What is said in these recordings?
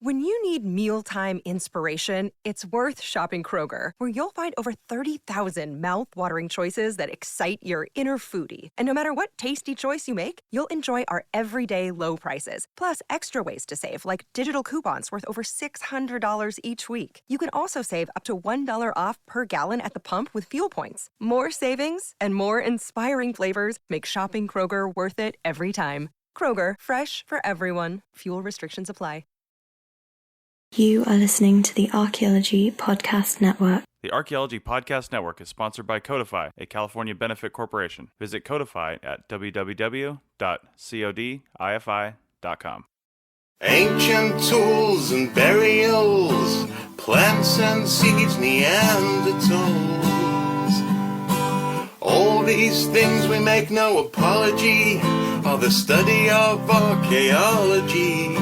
When you need mealtime inspiration, it's worth shopping Kroger, where you'll find over 30,000 mouth-watering choices that excite your inner foodie. And no matter what tasty choice you make, you'll enjoy our everyday low prices, plus extra ways to save, like digital coupons worth over $600 each week. You can also save up to $1 off per gallon at the pump with fuel points. More savings and more inspiring flavors make shopping Kroger worth it every time. Kroger, fresh for everyone. Fuel restrictions apply. You are listening to the Archaeology Podcast Network. The Archaeology Podcast Network is sponsored by Codify, a California benefit corporation. Visit Codify at www.codifi.com. Ancient tools and burials, plants and seeds, Neanderthals. All these things we make no apology, are the study of archaeology.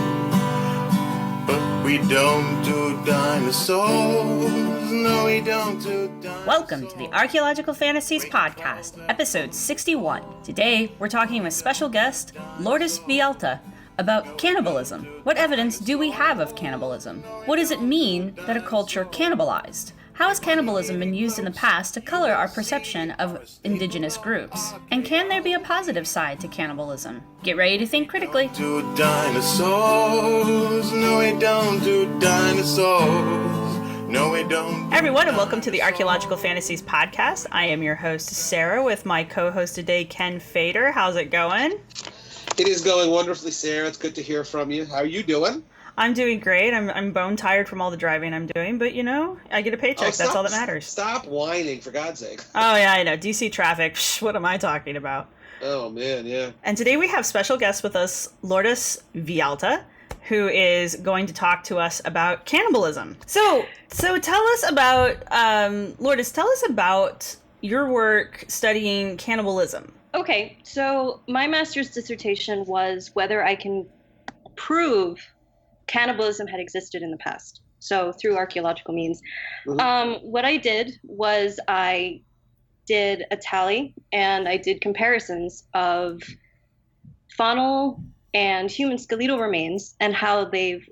But we don't do dinosaurs, no we don't do dinosaurs. Welcome to the Archaeological Fantasies Podcast, episode 61. Today, we're talking with special guest, Lourdes Villalta, about cannibalism. What evidence do we have of cannibalism? What does it mean that a culture cannibalized? How has cannibalism been used in the past to color our perception of indigenous groups? And can there be a positive side to cannibalism? Get ready to think critically. Do dinosaurs, no we don't do dinosaurs, no we don't. Hi everyone, and welcome to the Archaeological Fantasies Podcast. I am your host, Sarah, with my co-host today, Ken Fader. How's it going? It is going wonderfully, Sarah. It's good to hear from you. How are you doing? I'm doing great. I'm bone tired from all the driving I'm doing, but you know, I get a paycheck. That's all that matters. Stop whining, for God's sake. Oh yeah, I know. DC traffic. What am I talking about? Oh man, yeah. And today we have special guest with us, Lourdes Villalta, who is going to talk to us about cannibalism. So tell us about Lourdes. Tell us about your work studying cannibalism. Okay, so my master's dissertation was whether I can prove cannibalism had existed in the past, so through archaeological means. Mm-hmm. What I did was I did a tally and I did comparisons of faunal and human skeletal remains and how they've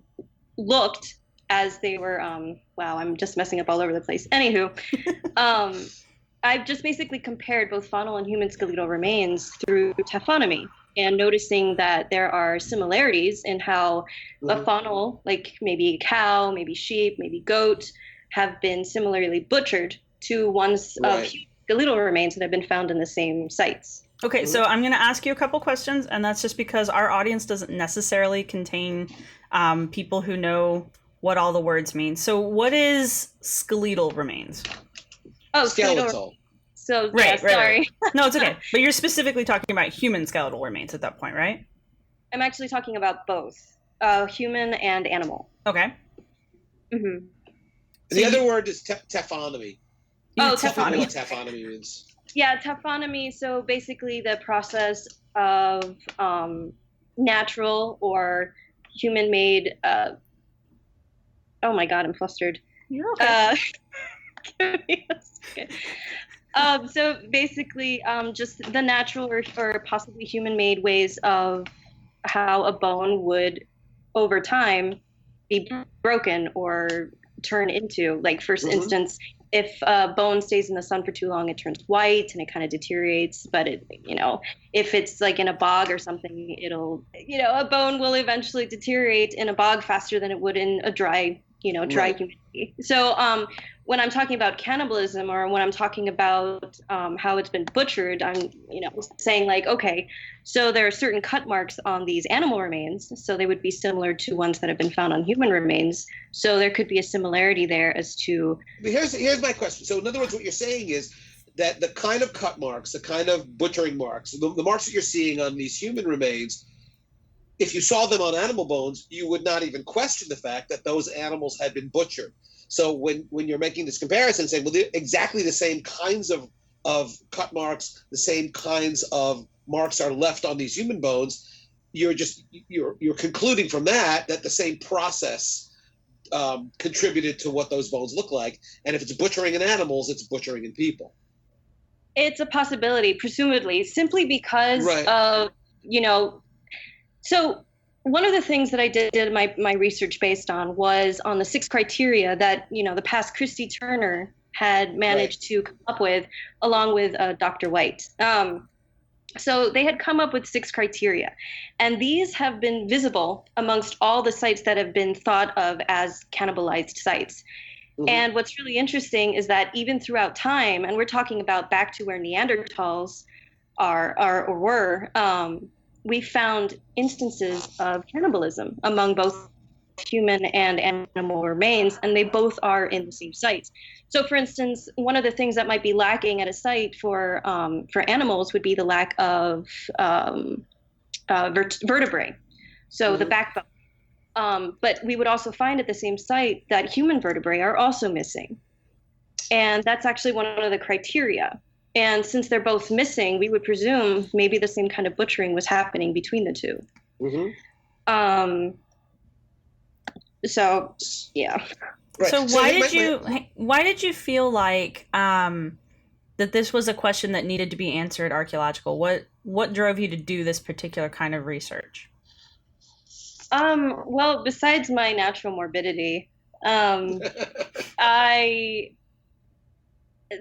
looked as they were, wow, I'm just messing up all over the place. Anywho, I've just basically compared both faunal and human skeletal remains through taphonomy and noticing that there are similarities in how a faunal, like maybe a cow, maybe sheep, maybe goat, have been similarly butchered to ones of skeletal remains that have been found in the same sites. Okay, so I'm going to ask you a couple questions, and that's just because our audience doesn't necessarily contain people who know what all the words mean. So what is skeletal remains? Oh, skeletal. So, yeah, sorry. Right. No, it's okay. But you're specifically talking about human skeletal remains at that point, right? I'm actually talking about both, human and animal. Okay. Mm-hmm. The other word is taphonomy. Oh, Tell me taphonomy. what taphonomy means. Yeah, taphonomy. So basically the process of natural or human-made, oh my God, I'm flustered. You're okay. Give me a second. So basically, just the natural or possibly human-made ways of how a bone would, over time, be broken or turn into. Like, for instance, if a bone stays in the sun for too long, it turns white and it kind of deteriorates. But if it's like in a bog or something, a bone will eventually deteriorate in a bog faster than it would in a dry humidity. So when I'm talking about cannibalism or when I'm talking about how it's been butchered, I'm saying like, okay, so there are certain cut marks on these animal remains, so they would be similar to ones that have been found on human remains. So there could be a similarity there as to. Here's my question. So in other words, what you're saying is that the kind of cut marks, the kind of butchering marks, the marks that you're seeing on these human remains, if you saw them on animal bones, you would not even question the fact that those animals had been butchered. So when you're making this comparison, saying, well, they're exactly the same kinds of cut marks, the same kinds of marks are left on these human bones, you're concluding from that the same process contributed to what those bones look like. And if it's butchering in animals, it's butchering in people. It's a possibility, presumably, simply because of, so one of the things that I did my research based on was on the 6 criteria that, the past Christy Turner had managed to come up with, along with Dr. White. So they had come up with 6 criteria, and these have been visible amongst all the sites that have been thought of as cannibalized sites. Mm-hmm. And what's really interesting is that even throughout time, and we're talking about back to where Neanderthals were, we found instances of cannibalism among both human and animal remains, and they both are in the same sites. So, for instance, one of the things that might be lacking at a site for animals would be the lack of vertebrae, so the backbone. But we would also find at the same site that human vertebrae are also missing, and that's actually one of the criteria. And since they're both missing, we would presume maybe the same kind of butchering was happening between the two. Mm-hmm. So, yeah. Right. So why did you feel like that this was a question that needed to be answered archaeological? What drove you to do this particular kind of research? Well, besides my natural morbidity,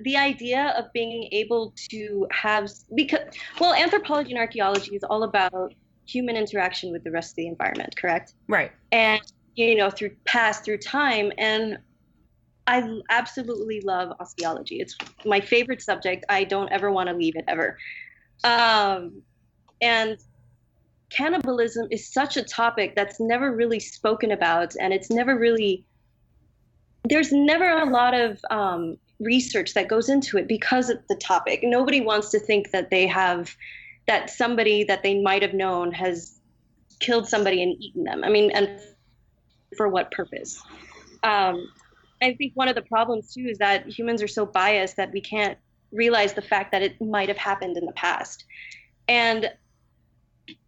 the idea of being able to have, anthropology and archaeology is all about human interaction with the rest of the environment, correct? Right. And through time, and I absolutely love osteology. It's my favorite subject. I don't ever want to leave it ever. And cannibalism is such a topic that's never really spoken about, and there's never a lot of research that goes into it because of the topic. Nobody wants to think that that somebody that they might have known has killed somebody and eaten them. I mean, and for what purpose? I think one of the problems too is that humans are so biased that we can't realize the fact that it might have happened in the past. And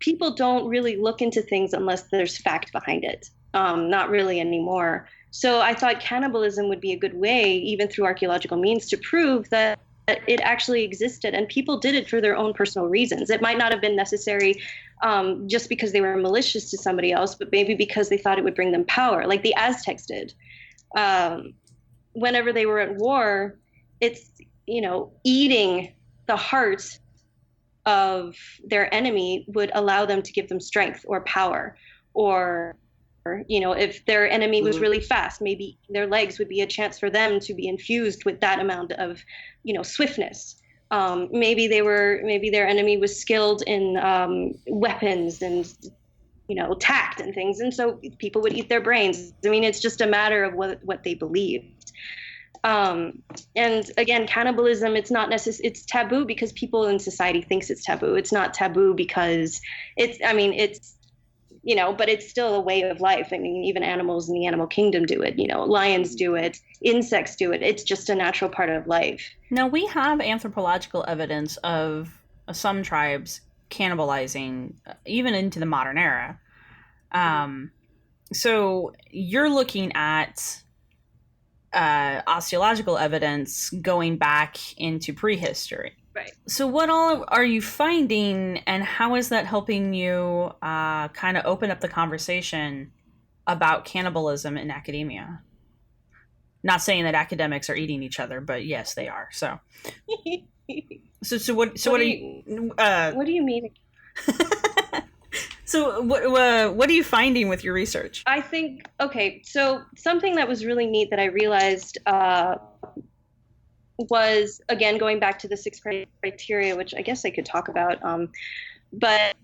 people don't really look into things unless there's fact behind it. Not really anymore. So I thought cannibalism would be a good way, even through archaeological means, to prove that it actually existed, and people did it for their own personal reasons. It might not have been necessary just because they were malicious to somebody else, but maybe because they thought it would bring them power, like the Aztecs did. Whenever they were at war, it's, eating the heart of their enemy would allow them to give them strength or power, or if their enemy was really fast, maybe their legs would be a chance for them to be infused with that amount of, swiftness. Maybe their enemy was skilled in weapons and, tact and things. And so people would eat their brains. I mean, it's just a matter of what they believed. And again, cannibalism, it's not necessary. It's taboo because people in society thinks it's taboo. It's not taboo because but it's still a way of life. I mean, even animals in the animal kingdom do it. Lions do it, insects do it. It's just a natural part of life. Now, we have anthropological evidence of some tribes cannibalizing even into the modern era. So you're looking at osteological evidence going back into prehistory. Right. So what all are you finding, and how is that helping you kind of open up the conversation about cannibalism in academia? Not saying that academics are eating each other, but yes, they are. So what do you mean? So what are you finding with your research? I think, so something that was really neat that I realized was, again, going back to the 6 criteria, which I guess I could talk about. But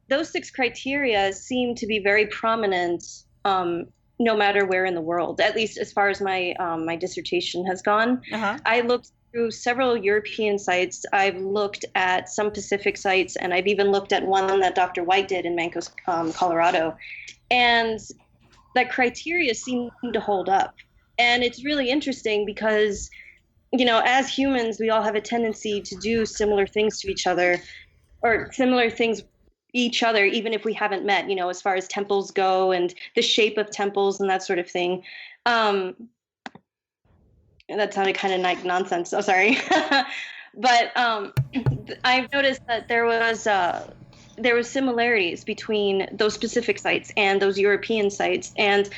those 6 criteria seem to be very prominent no matter where in the world, at least as far as my dissertation has gone. Uh-huh. I looked through several European sites. I've looked at some Pacific sites, and I've even looked at one that Dr. White did in Mancos, Colorado. And that criteria seem to hold up. And it's really interesting because, as humans, we all have a tendency to do similar things to each other, or similar things each other, even if we haven't met, as far as temples go and the shape of temples and that sort of thing. That sounded kind of like nonsense. Oh, sorry. But I've noticed that there was there was similarities between those specific sites and those European sites. And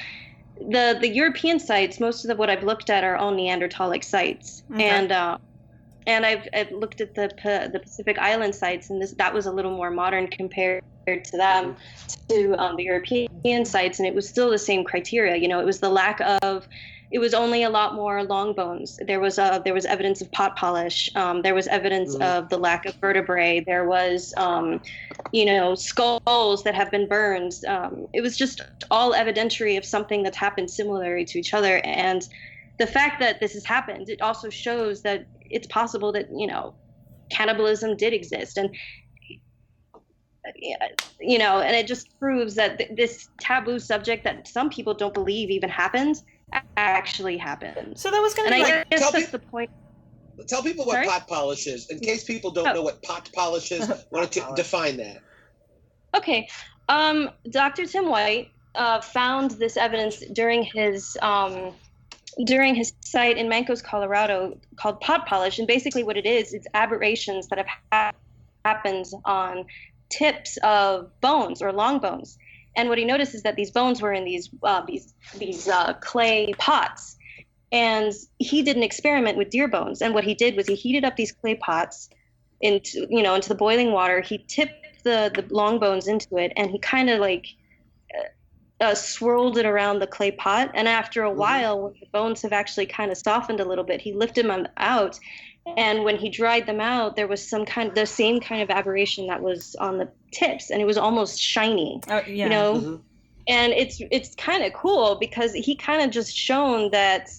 the European sites, most of what I've looked at are all Neanderthalic sites. Okay. And I've looked at the Pacific Island sites, and that was a little more modern compared to them, to the European sites, and it was still the same criteria. You know, it was the lack of. It was only a lot more long bones. There was evidence of pot polish. There was evidence of the lack of vertebrae. There was, skulls that have been burned. It was just all evidentiary of something that's happened similarly to each other. And the fact that this has happened, it also shows that it's possible that, cannibalism did exist. And, and it just proves that this taboo subject that some people don't believe even happened actually happened. So that was going to be I guess that's the point. Tell people what pot polish is, in case people don't know what pot polish is. Why don't you define that? Okay. Dr. Tim White found this evidence during his site in Mancos, Colorado, called pot polish. And basically what it is, it's aberrations that have happened on tips of bones or long bones. And what he noticed is that these bones were in these clay pots. And he did an experiment with deer bones. And what he did was he heated up these clay pots into the boiling water. He tipped the long bones into it, and he kind of swirled it around the clay pot. And after a while, when the bones have actually kind of softened a little bit, he lifted them out. And when he dried them out, there was the same kind of aberration that was on the tips, and it was almost shiny. Oh, yeah. And it's kind of cool because he kind of just shown that,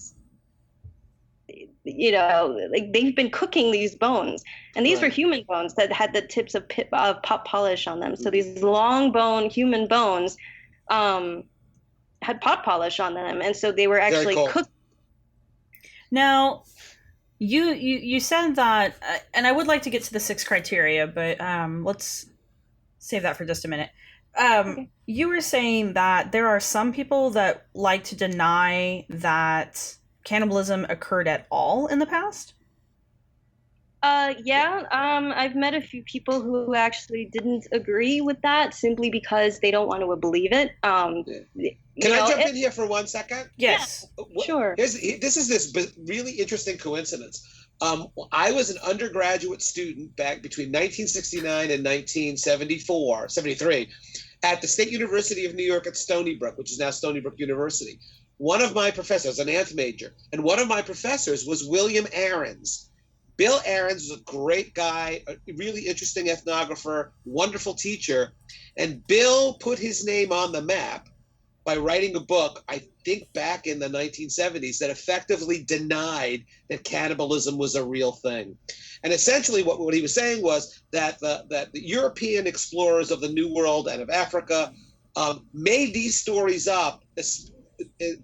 they've been cooking these bones, and these were human bones that had the tips of pot polish on them. So these long bone human bones had pot polish on them, and so they were actually cooked. Now, you said that, and I would like to get to the 6 criteria, but let's save that for just a minute. Okay. You were saying that there are some people that like to deny that cannibalism occurred at all in the past? Yeah. I've met a few people who actually didn't agree with that simply because they don't want to believe it. Can I jump in here for 1 second? Yes. Yeah, sure. This is this really interesting coincidence. I was an undergraduate student back between 1969 and 1973 at the State University of New York at Stony Brook, which is now Stony Brook University. One of my professors, an ant major, and one of my professors was William Ahrens. Bill Ahrens was a great guy, a really interesting ethnographer, wonderful teacher. And Bill put his name on the map by writing a book, I think back in the 1970s, that effectively denied that cannibalism was a real thing. And essentially what he was saying was that the European explorers of the New World and of Africa made these stories up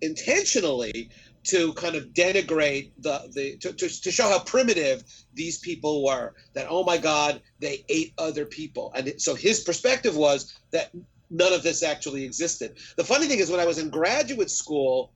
intentionally to kind of denigrate to show how primitive these people were, that, oh my God, they ate other people. And so his perspective was that none of this actually existed. The funny thing is, when I was in graduate school,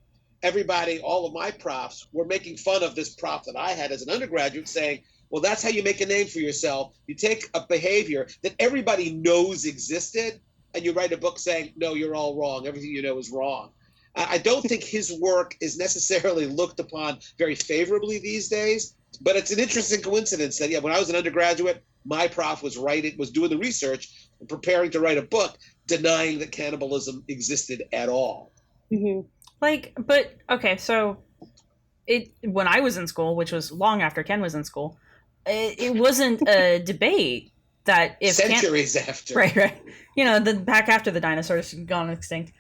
all of my profs were making fun of this prof that I had as an undergraduate, saying, well, that's how you make a name for yourself. You take a behavior that everybody knows existed, and you write a book saying, no, you're all wrong. Everything you know is wrong. I don't think his work is necessarily looked upon very favorably these days, but it's an interesting coincidence that, when I was an undergraduate, my prof was doing the research and preparing to write a book denying that cannibalism existed at all. Mm-hmm. So when I was in school, which was long after Ken was in school, it wasn't a debate that if centuries after, right, back after the dinosaurs had gone extinct.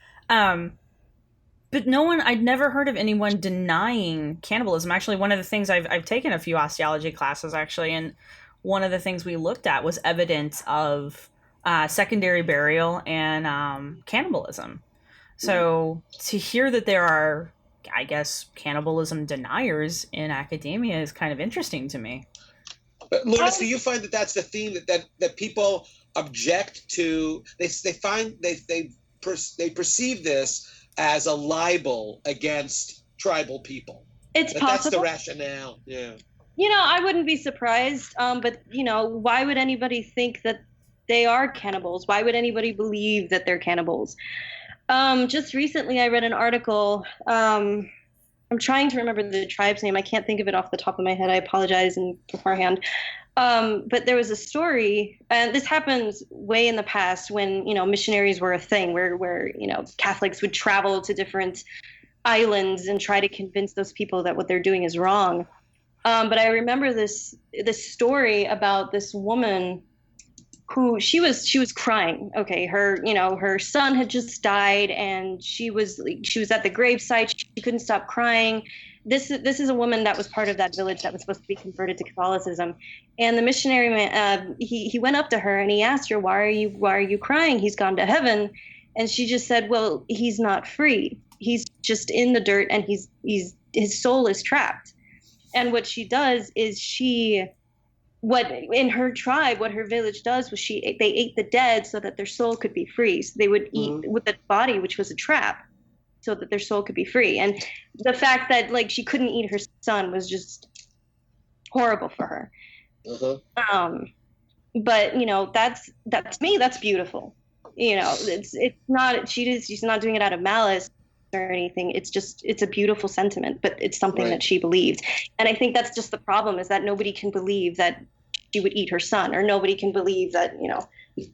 But I'd never heard of anyone denying cannibalism. Actually, one of the things I've taken a few osteology classes, actually, and one of the things we looked at was evidence of secondary burial and cannibalism. So to hear that there are, I guess, cannibalism deniers in academia is kind of interesting to me. But Lourdes, do you find that that's the theme that people object to? They perceive this as a libel against tribal people. It's possible. That's the rationale. Yeah. I wouldn't be surprised. But why would anybody think that they are cannibals. Why would anybody believe that they're cannibals? Just recently, I read an article. I'm trying to remember the tribe's name. I can't think of it off the top of my head. I apologize beforehand. But there was a story, and this happens way in the past when, missionaries were a thing, where Catholics would travel to different islands and try to convince those people that what they're doing is wrong. But I remember this story about this woman who she was crying. Okay, her son had just died, and she was at the gravesite. She couldn't stop crying. This is a woman that was part of that village that was supposed to be converted to Catholicism, and the missionary man he went up to her and he asked her, why are you crying? He's gone to heaven. And she just said, well, he's not free. He's just in the dirt, and his soul is trapped. And what she does is what in her tribe, what her village does was they ate the dead so that their soul could be free. So they would eat with the body, which was a trap, so that their soul could be free. And the fact that she couldn't eat her son was just horrible for her. But that's to me, that's beautiful. It's not, she's not doing it out of malice or anything. It's a beautiful sentiment, but it's something that she believed. And I think that's just the problem, is that nobody can believe that she would eat her son, or nobody can believe that,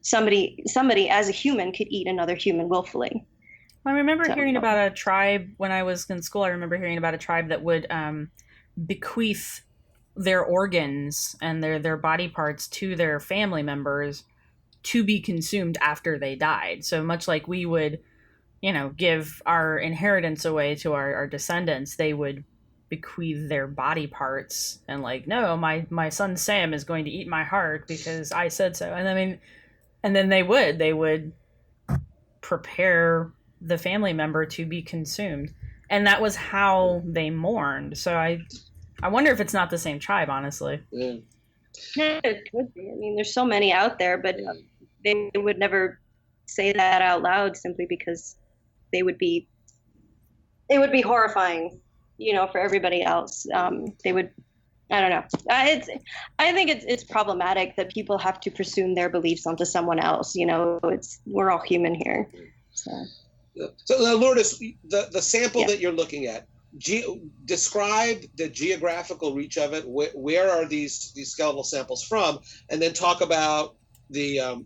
somebody as a human could eat another human willfully. I remember hearing about a tribe when I was in school. I remember hearing about a tribe that would bequeath their organs and their body parts to their family members to be consumed after they died. So much like we would, give our inheritance away to our descendants, they would bequeath their body parts and no, my son Sam is going to eat my heart because I said so. And then they would prepare the family member to be consumed. And that was how they mourned. So I wonder if it's not the same tribe, honestly. Yeah, it could be. I mean, there's so many out there, but they would never say that out loud simply because it would be horrifying, for everybody else. They would, I don't know. I think it's problematic that people have to presume their beliefs onto someone else. We're all human here. So Lourdes, the sample that you're looking at, describe the geographical reach of it. Where are these skeletal samples from? And then talk about the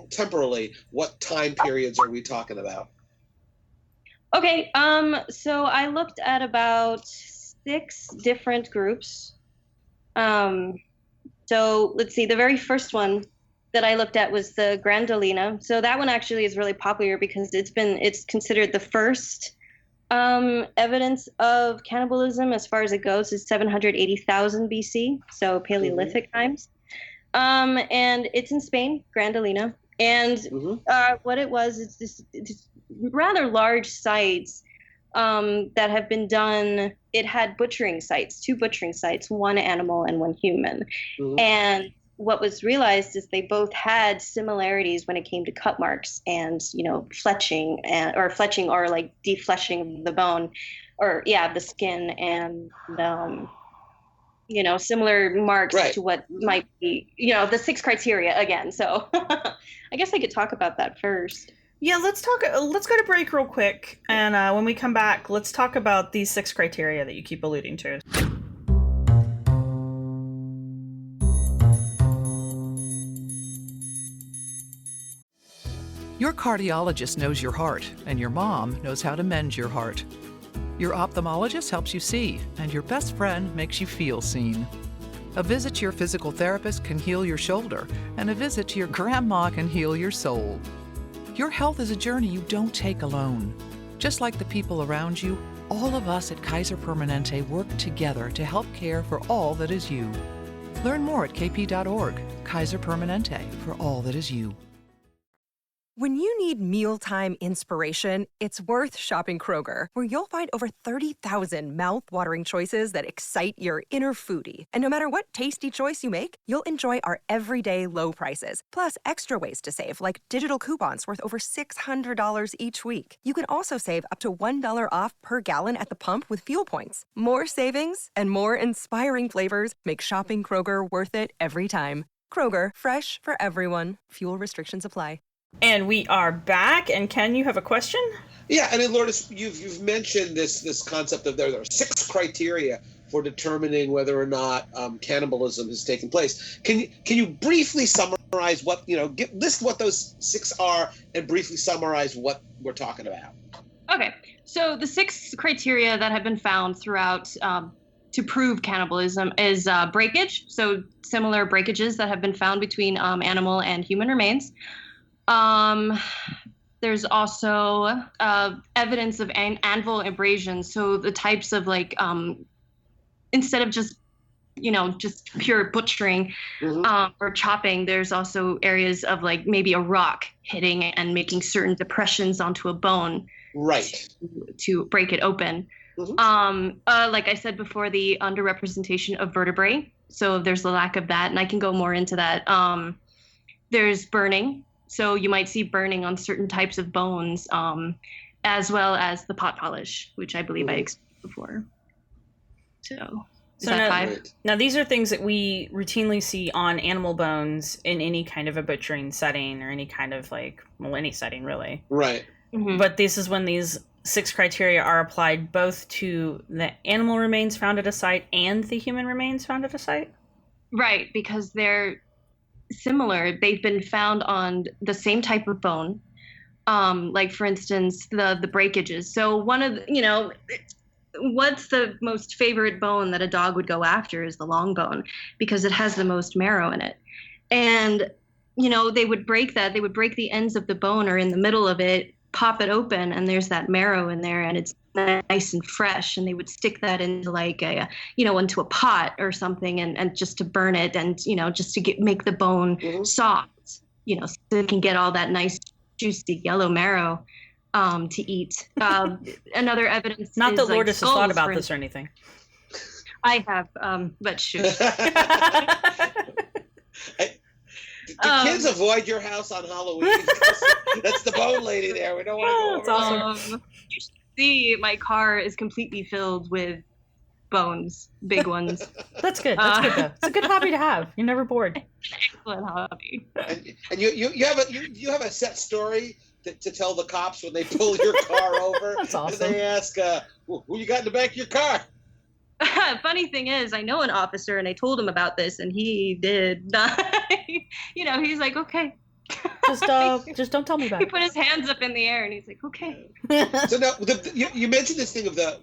temporally, what time periods are we talking about? Okay, so I looked at about 6 different groups. So let's see, the very first one that I looked at was the Grandolina. So that one actually is really popular because it's considered the first evidence of cannibalism as far as it goes is 780,000 BC, so Paleolithic times. And it's in Spain, Grandolina. And what it was, it's this rather large sites that have been done. It had butchering sites, 2 butchering sites, 1 animal and 1 human. And what was realized is they both had similarities when it came to cut marks and, fletching or defleshing of the bone, or the skin, and similar marks to what might be, the 6 criteria again. So I guess I could talk about that first. Yeah, let's go to break real quick. And when we come back, let's talk about these 6 criteria that you keep alluding to. Your cardiologist knows your heart, and your mom knows how to mend your heart. Your ophthalmologist helps you see, and your best friend makes you feel seen. A visit to your physical therapist can heal your shoulder, and a visit to your grandma can heal your soul. Your health is a journey you don't take alone. Just like the people around you, all of us at Kaiser Permanente work together to help care for all that is you. Learn more at kp.org. Kaiser Permanente, for all that is you. When you need mealtime inspiration, it's worth shopping Kroger, where you'll find over 30,000 mouth-watering choices that excite your inner foodie. And no matter what tasty choice you make, you'll enjoy our everyday low prices, plus extra ways to save, like digital coupons worth over $600 each week. You can also save up to $1 off per gallon at the pump with fuel points. More savings and more inspiring flavors make shopping Kroger worth it every time. Kroger, fresh for everyone. Fuel restrictions apply. And we are back. And Ken, you have a question? Yeah, and then Lourdes, you've mentioned this concept of there are 6 criteria for determining whether or not cannibalism has taken place. Can you briefly summarize what list what those 6 are, and briefly summarize what we're talking about? Okay, so the 6 criteria that have been found throughout to prove cannibalism is breakage, so similar breakages that have been found between animal and human remains. There's also evidence of anvil abrasions, so the types of instead of just pure butchering or chopping, there's also areas of maybe a rock hitting and making certain depressions onto a bone, right, to break it open. Like I said before, the underrepresentation of vertebrae, so there's a lack of that, and I can go more into that. There's burning, so you might see burning on certain types of bones, as well as the pot polish, which I believe I explained before. So now these are things that we routinely see on animal bones in any kind of a butchering setting, or any kind of any setting really. Right. Mm-hmm. But this is when these 6 criteria are applied both to the animal remains found at a site and the human remains found at a site? Right, because they're similar. They've been found on the same type of bone. For instance, the breakages. So one of the, what's the most favorite bone that a dog would go after is the long bone, because it has the most marrow in it. And, they would break that. They would break the ends of the bone or in the middle of it, pop it open, and there's that marrow in there, and it's nice and fresh, and they would stick that into into a pot or something, and just to burn it, and just to make the bone soft, so they can get all that nice juicy yellow marrow to eat. Another evidence not is that Lourdes has thought about for this or anything. I have, but shoot. Do kids avoid your house on Halloween? That's the bone lady there. We don't want to go over. That's awesome. You should see my car is completely filled with bones, big ones. That's good. That's good though. It's a good hobby to have. You're never bored. Excellent hobby. And you have a set story to tell the cops when they pull your car over. That's awesome. And they ask, who you got in the back of your car? Funny thing is, I know an officer, and I told him about this, and he did not. He's like, okay. Just don't tell me about He it. put his hands up in the air, and he's like, okay. So now, you mentioned this thing of the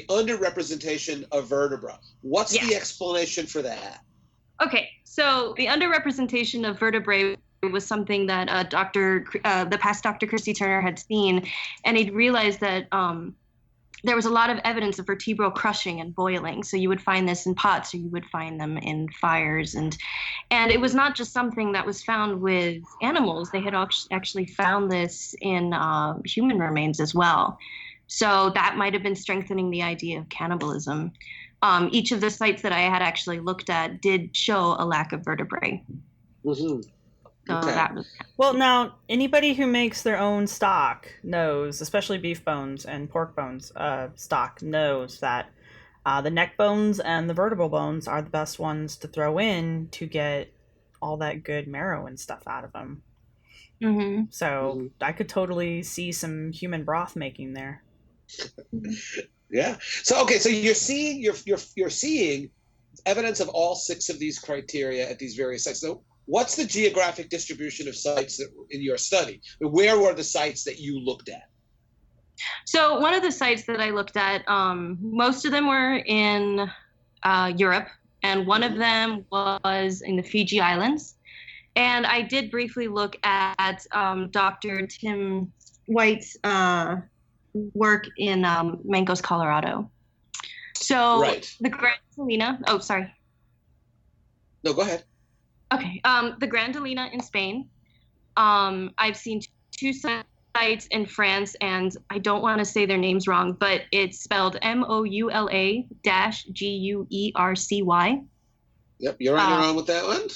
underrepresentation of vertebra. What's the explanation for that? Okay, so the underrepresentation of vertebrae was something that the past Dr. Christy Turner had seen, and he'd realized that there was a lot of evidence of vertebral crushing and boiling. So you would find this in pots, or you would find them in fires. And it was not just something that was found with animals. They had actually found this in human remains as well. So that might have been strengthening the idea of cannibalism. Each of the sites that I had actually looked at did show a lack of vertebrae. Mm-hmm. So that was... Well, now, anybody who makes their own stock knows, especially beef bones and pork bones stock, knows that the neck bones and the vertebral bones are the best ones to throw in to get all that good marrow and stuff out of them. Mm-hmm. So I could totally see some human broth making there. Yeah. So so you're seeing evidence of all 6 of these criteria at these various sites. So what's the geographic distribution of sites in your study? Where were the sites that you looked at? So one of the sites that I looked at, most of them were in Europe, and one of them was in the Fiji Islands. And I did briefly look at Dr. Tim White's work in Mancos, Colorado. So the Grand Salina, oh, sorry. No, go ahead. Okay, the Grandalina in Spain. I've seen 2 sites in France, and I don't want to say their names wrong, but it's spelled MOULA-GUERCY. Yep, you're on your own with that one.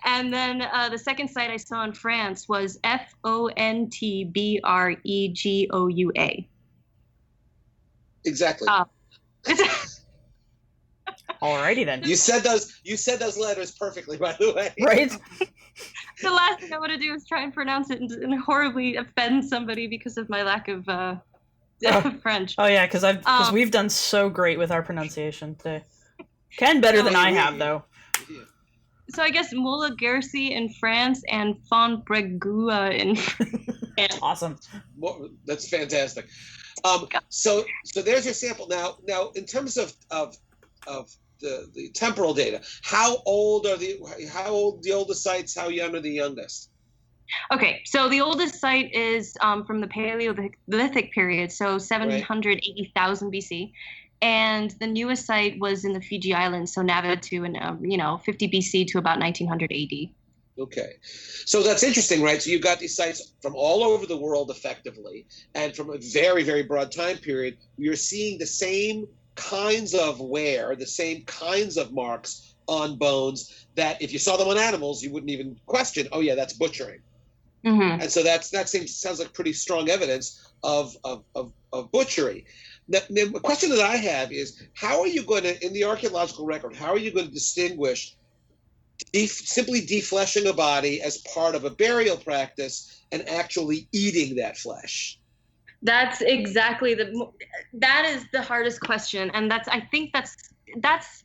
And then the second site I saw in France was FONTBREGOUA. Exactly. Alrighty then. You said those letters perfectly, by the way. Right? The last thing I want to do is try and pronounce it and horribly offend somebody because of my lack of French. Oh yeah, because we've done so great with our pronunciation today. Ken better than I have though. So I guess Mola Gersi in France and Fontbrégua in France. Awesome. That's fantastic. So there's your sample. Now in terms of the temporal data, how old the oldest sites? How young are the youngest? Okay, so the oldest site is from the Paleolithic period, so 780,000 BC. And the newest site was in the Fiji Islands, so Navattu in 50 BC to about 1900 AD. Okay, so that's interesting, right? So you've got these sites from all over the world, effectively, and from a very, very broad time period. You're seeing the same kinds of wear, the same kinds of marks on bones that, if you saw them on animals, you wouldn't even question. Oh yeah, that's butchering. Mm-hmm. And so sounds like pretty strong evidence of butchery. The question that I have is, how are you going to, in the archaeological record, how are you going to distinguish simply defleshing a body as part of a burial practice and actually eating that flesh? That's exactly that is the hardest question, and I think that's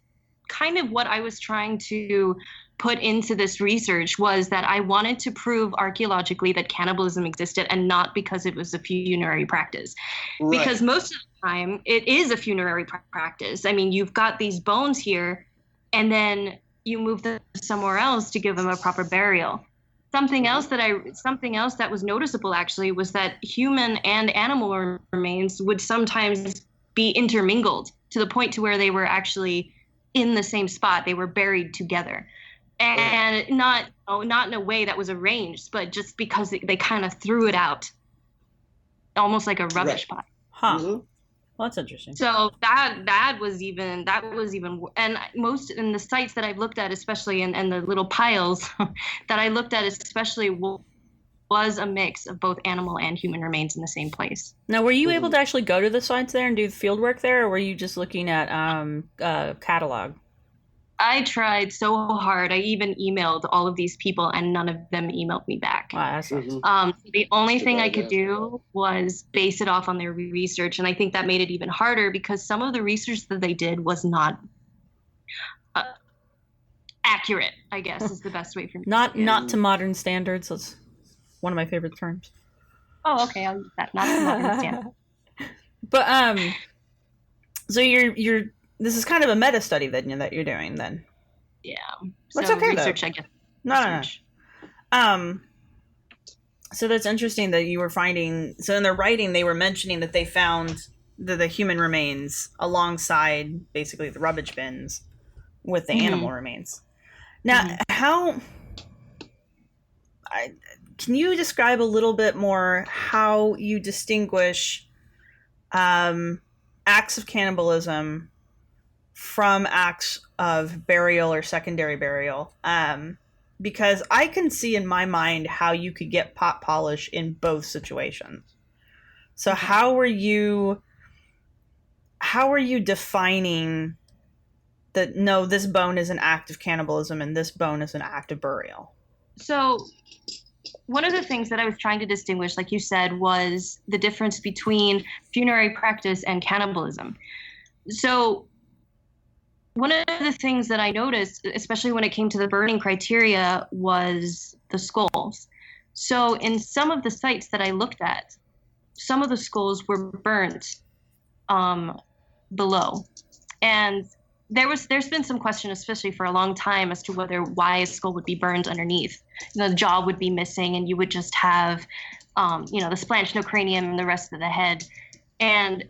kind of what I was trying to put into this research, was that I wanted to prove archaeologically that cannibalism existed, and not because it was a funerary practice. Right. Because most of the time it is a funerary practice. I mean, you've got these bones here, and then you move them somewhere else to give them a proper burial. Something else that was noticeable actually was that human and animal remains would sometimes be intermingled to the point to where they were actually in the same spot. They were buried together. And not in a way that was arranged, but just because they kind of threw it out, almost like a rubbish pile. Huh. Mm-hmm. Well, that's interesting. So that was even, and most in the sites that I've looked at, especially and the little piles that I looked at, especially was a mix of both animal and human remains in the same place. Now, were you able to actually go to the sites there and do field work there, or were you just looking at catalog? I tried so hard. I even emailed all of these people, and none of them emailed me back. Wow, that sucks. The only thing I could do was base it off on their research, and I think that made it even harder because some of the research that they did was not accurate, I guess, is the best way for me. Not to modern standards. That's one of my favorite terms. Oh, okay, I'll use that. Not to modern standards. But so you're. This is kind of a meta study that you're doing then. Yeah. That's okay research, though. I guess. No. So that's interesting that you were finding. So in their writing, they were mentioning that they found the human remains alongside basically the rubbish bins with the animal remains. Now, can you describe a little bit more how you distinguish acts of cannibalism from acts of burial or secondary burial? Because I can see in my mind how you could get pot polish in both situations. So how are you defining that, no, this bone is an act of cannibalism and this bone is an act of burial? So one of the things that I was trying to distinguish, like you said, was the difference between funerary practice and cannibalism. So one of the things that I noticed, especially when it came to the burning criteria, was the skulls. So in some of the sites that I looked at, some of the skulls were burnt below. And there's been some question, especially for a long time, as to why a skull would be burned underneath. The jaw would be missing, and you would just have, the splanch, no cranium, and the rest of the head. And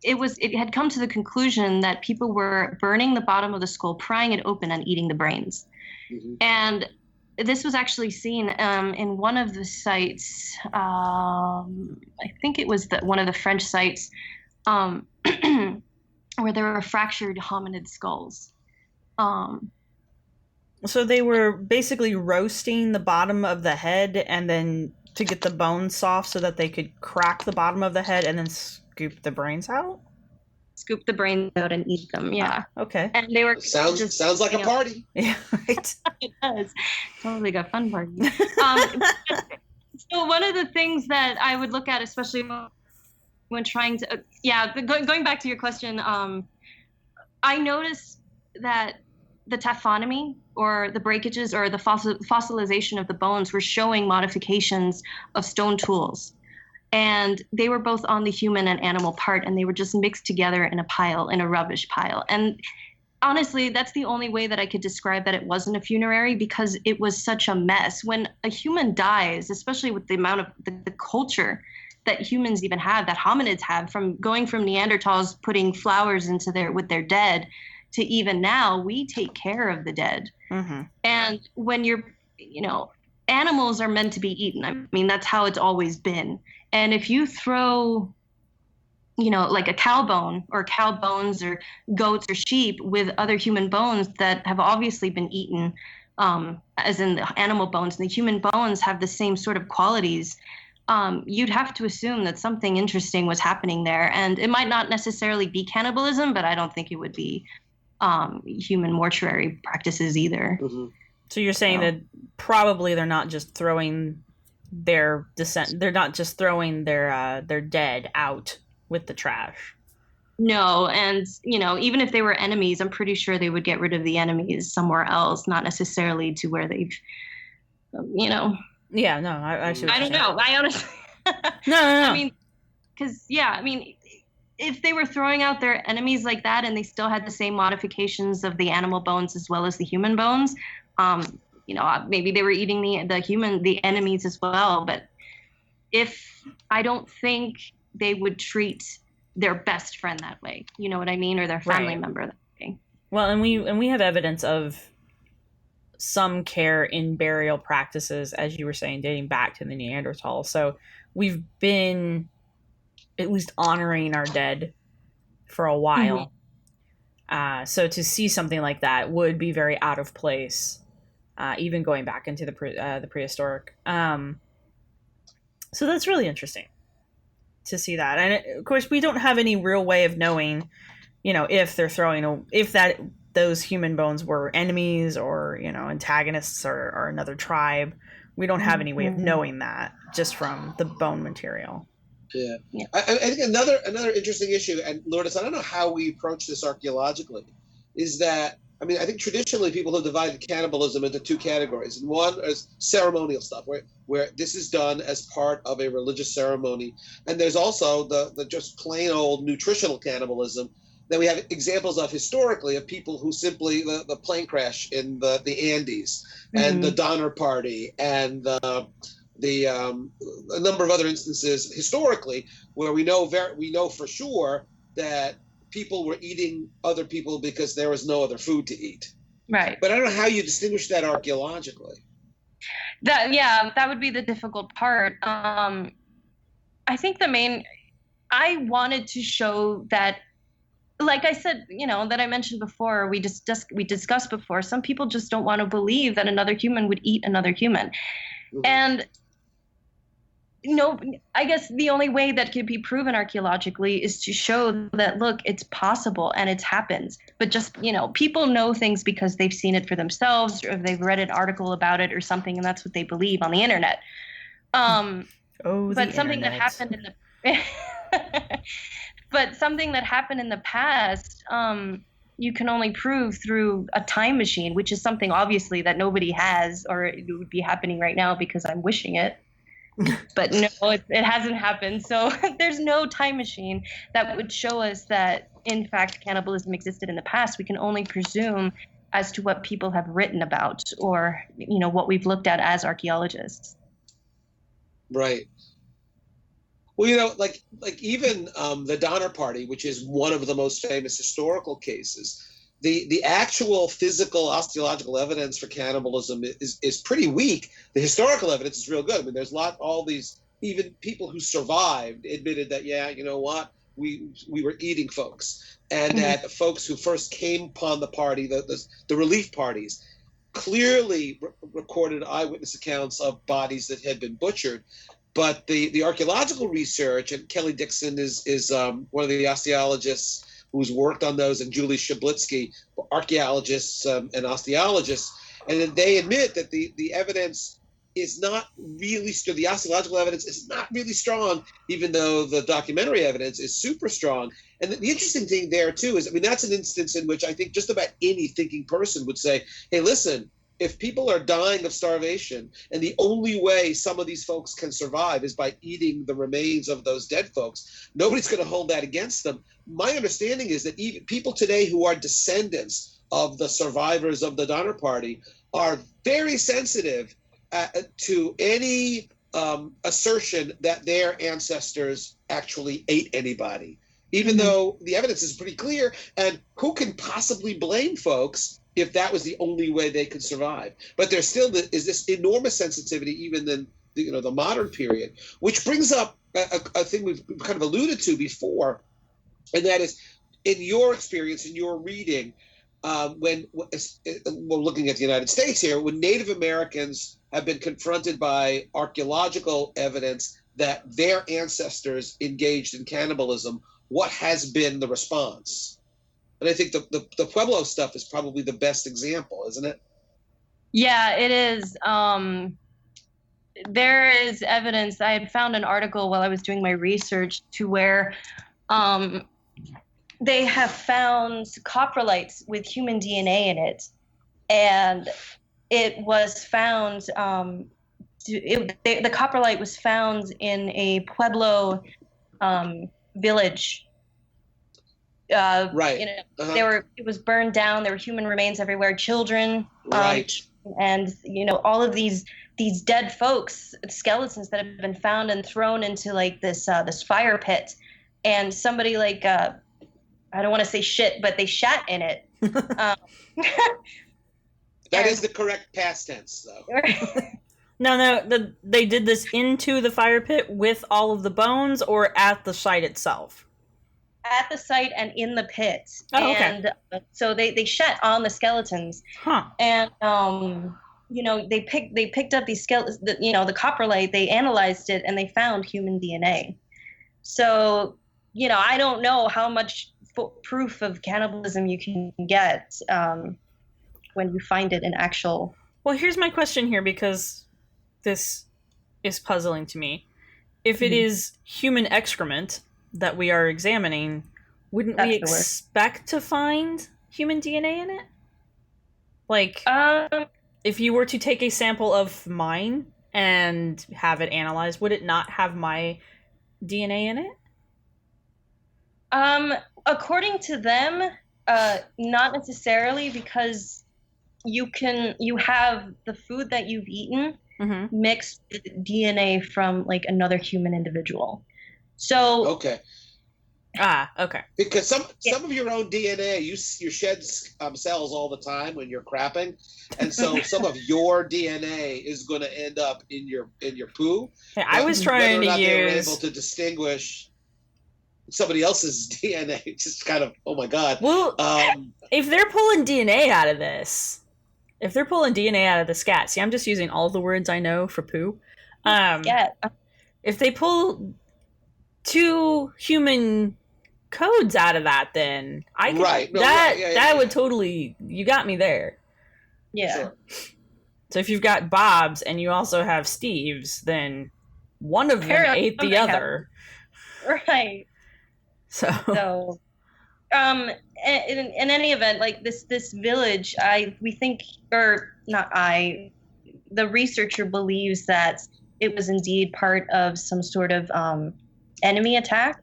it had come to the conclusion that people were burning the bottom of the skull, prying it open, and eating the brains. Mm-hmm. And this was actually seen in one of the sites. I think it was one of the French sites where there were fractured hominid skulls. So they were basically roasting the bottom of the head and then to get the bones soft so that they could crack the bottom of the head and then scoop the brains out? scoop the brains out and eat them. Yeah. Okay. And they were sounds like a party. Yeah, right. It does. Sounds like a fun party. So one of the things that I would look at, especially when trying to, going back to your question, I noticed that the taphonomy, or the breakages, or the fossilization of the bones, were showing modifications of stone tools. And they were both on the human and animal part, and they were just mixed together in a pile, in a rubbish pile. And honestly, that's the only way that I could describe that it wasn't a funerary, because it was such a mess. When a human dies, especially with the amount of the culture that humans even have, that hominids have, from going from Neanderthals putting flowers into with their dead, to even now, we take care of the dead. Mm-hmm. And when animals are meant to be eaten. I mean, that's how it's always been. And if you throw, like a cow bone, or cow bones, or goats or sheep with other human bones that have obviously been eaten, as in the animal bones, and the human bones have the same sort of qualities, you'd have to assume that something interesting was happening there. And it might not necessarily be cannibalism, but I don't think it would be human mortuary practices either. Mm-hmm. So you're saying that probably they're not just throwing their their dead out with the trash. No, and even if they were enemies, I'm pretty sure they would get rid of the enemies somewhere else, not necessarily to where they've, Yeah, no, I don't know. I honestly. No. I mean, because if they were throwing out their enemies like that, and they still had the same modifications of the animal bones as well as the human bones, maybe they were eating the enemies as well. But I don't think they would treat their best friend that way. You know what I mean? Or their family member that way. Well, and we have evidence of some care in burial practices, as you were saying, dating back to the Neanderthals. So we've been at least honoring our dead for a while. Mm-hmm. So to see something like that would be very out of place, even going back into the prehistoric. So that's really interesting to see that. And of course, we don't have any real way of knowing, if they're those human bones were enemies, or antagonists, or another tribe. We don't have any way of knowing that just from the bone material. Yeah. I think another interesting issue, and Lourdes, I don't know how we approach this archaeologically, is that, I think traditionally people have divided cannibalism into two categories. And one is ceremonial stuff, where this is done as part of a religious ceremony. And there's also the just plain old nutritional cannibalism that we have examples of historically, of people who simply, the plane crash in the Andes, and the Donner Party, and a number of other instances historically where we know for sure that people were eating other people because there was no other food to eat. Right. But I don't know how you distinguish that archaeologically. That would be the difficult part. I think I wanted to show that, like I said, that I mentioned before, we discussed before, some people just don't want to believe that another human would eat another human. Mm-hmm. And I guess the only way that could be proven archaeologically is to show that, look, it's possible and it's happened. But just, people know things because they've seen it for themselves, or they've read an article about it or something, and that's what they believe on the internet. But something that happened in the but something that happened in the past, you can only prove through a time machine, which is something obviously that nobody has, or it would be happening right now because I'm wishing it. But no, it hasn't happened. So there's no time machine that would show us that, in fact, cannibalism existed in the past. We can only presume as to what people have written about, or, what we've looked at as archaeologists. Right. Well, like even the Donner Party, which is one of the most famous historical cases, the actual physical osteological evidence for cannibalism is pretty weak. The historical evidence is real good. There's all these, even people who survived admitted that, we were eating folks, and that folks who first came upon the party, the relief parties, clearly recorded eyewitness accounts of bodies that had been butchered. But the archaeological research, and Kelly Dixon is one of the osteologists who's worked on those, and Julie Shablitsky, archaeologists and osteologists. And then they admit that the evidence is not really the osteological evidence is not really strong, even though the documentary evidence is super strong. And the interesting thing there too is, I mean, that's an instance in which I think just about any thinking person would say, hey, listen, if people are dying of starvation and the only way some of these folks can survive is by eating the remains of those dead folks, nobody's going to hold that against them. My understanding is that even people today who are descendants of the survivors of the Donner Party are very sensitive to any assertion that their ancestors actually ate anybody, even though the evidence is pretty clear. And who can possibly blame folks if that was the only way they could survive? But there still is this enormous sensitivity, even in the modern period, which brings up a thing we've kind of alluded to before, and that is, in your experience, in your reading, when we're looking at the United States here, when Native Americans have been confronted by archaeological evidence that their ancestors engaged in cannibalism, what has been the response? And I think the Pueblo stuff is probably the best example, isn't it? Yeah, it is. There is evidence. I had found an article while I was doing my research to where they have found coprolites with human DNA in it, and it was found. The coprolite was found in a Pueblo village. Right. It was burned down. There were human remains everywhere, children, right, and all of these dead folks, skeletons that have been found and thrown into like this fire pit, and somebody I don't want to say shit, but they shat in it. That is the correct past tense, though. No, they did this into the fire pit with all of the bones, or at the site itself? At the site and in the pit. Oh, okay. And so they shat on the skeletons. Huh. And they picked up these skeletons, the coprolite, they analyzed it, and they found human DNA. So, I don't know how much proof of cannibalism you can get when you find it in actual. Well, here's my question here, because this is puzzling to me. If it is human excrement that we are examining, wouldn't we expect to find human DNA in it? Like, if you were to take a sample of mine and have it analyzed, would it not have my DNA in it? According to them, not necessarily, because you have the food that you've eaten mixed with DNA from like another human individual. So okay. Okay. Because some of your own DNA, you shed cells all the time when you're crapping, and so some of your DNA is going to end up in your poo. Hey, I was trying to use. They were able to distinguish somebody else's DNA. It's just kind of, oh my god. Well, if they're pulling DNA out of this, if they're pulling DNA out of the scat, see, I'm just using all the words I know for poo. If they pull 2 human codes out of that, then I could, that would totally, you got me there. Yeah. Sure. So if you've got Bob's and you also have Steve's, then one of them ate the other. Right. So in any event, like this village, the researcher believes that it was indeed part of some sort of enemy attack.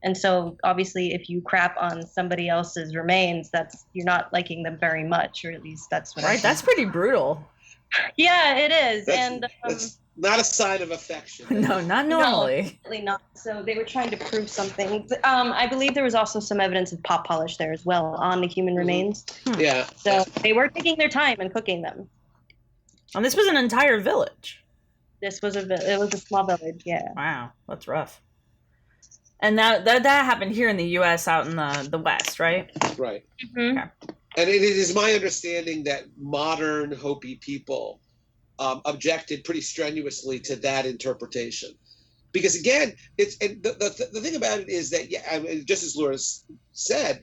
And so obviously if you crap on somebody else's remains, you're not liking them very much, or at least that's what I think. That's pretty brutal. Yeah, it is. That's not a sign of affection. No, not normally. No, absolutely not. So they were trying to prove something. I believe there was also some evidence of pot polish there as well on the human remains. Yeah. So they were taking their time and cooking them. And this was an entire village. It was a small village, yeah. Wow, that's rough. And that happened here in the U.S. out in the West, right? Right. Mm-hmm. Okay. And it is my understanding that modern Hopi people objected pretty strenuously to that interpretation. Because again, the thing about it is that, yeah, I mean, just as Lourdes said,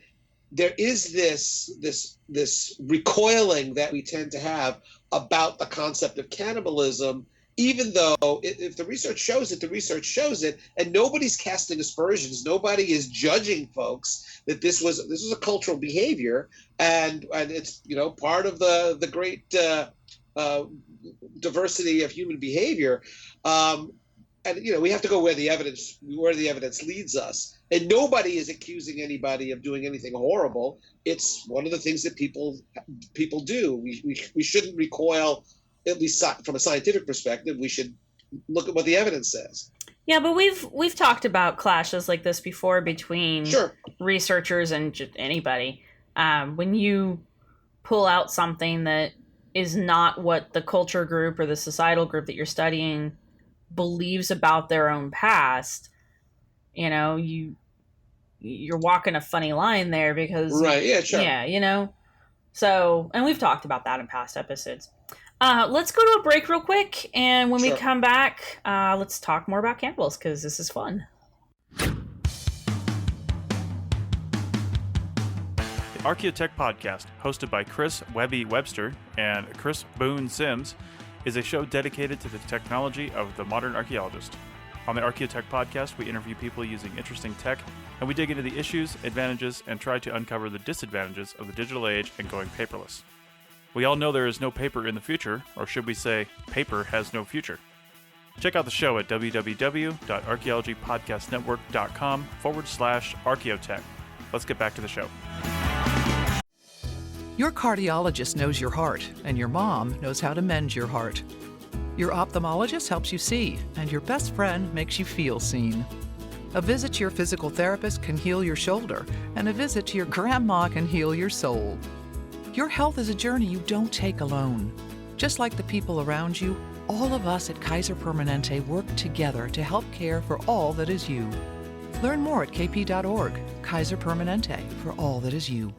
there is this recoiling that we tend to have about the concept of cannibalism, even though if the research shows it, the research shows it, and nobody's casting aspersions, nobody is judging folks that this was a cultural behavior, and it's part of the great diversity of human behavior. And we have to go where the evidence leads us. And nobody is accusing anybody of doing anything horrible. It's one of the things that people do. We shouldn't recoil, at least from a scientific perspective. We should look at what the evidence says. Yeah, but we've talked about clashes like this before between researchers and just anybody. When you pull out something that is not what the culture group or the societal group that you're studying believes about their own past, you're walking a funny line there because so, and we've talked about that in past episodes. Let's go to a break real quick, and when we come back, let's talk more about cannibals because this is fun. The Archaeotech podcast, hosted by Chris Webby Webster and Chris Boone Sims, is a show dedicated to the technology of the modern archaeologist. On the Archaeotech podcast, we interview people using interesting tech, and we dig into the issues, advantages, and try to uncover the disadvantages of the digital age and going paperless. We all know there is no paper in the future, or should we say, paper has no future. Check out the show at www.archaeologypodcastnetwork.com/Archaeotech. Let's get back to the show. Your cardiologist knows your heart, and your mom knows how to mend your heart. Your ophthalmologist helps you see, and your best friend makes you feel seen. A visit to your physical therapist can heal your shoulder, and a visit to your grandma can heal your soul. Your health is a journey you don't take alone. Just like the people around you, all of us at Kaiser Permanente work together to help care for all that is you. Learn more at kp.org. Kaiser Permanente, for all that is you.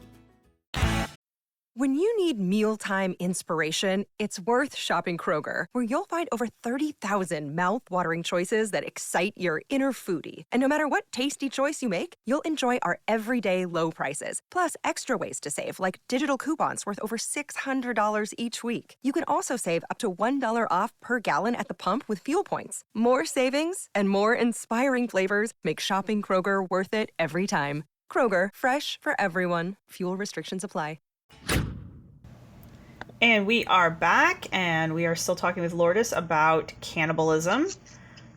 When you need mealtime inspiration, it's worth shopping Kroger, where you'll find over 30,000 mouth-watering choices that excite your inner foodie. And no matter what tasty choice you make, you'll enjoy our everyday low prices, plus extra ways to save, like digital coupons worth over $600 each week. You can also save up to $1 off per gallon at the pump with fuel points. More savings and more inspiring flavors make shopping Kroger worth it every time. Kroger, fresh for everyone. Fuel restrictions apply. And we are back, and we are still talking with Lourdes about cannibalism.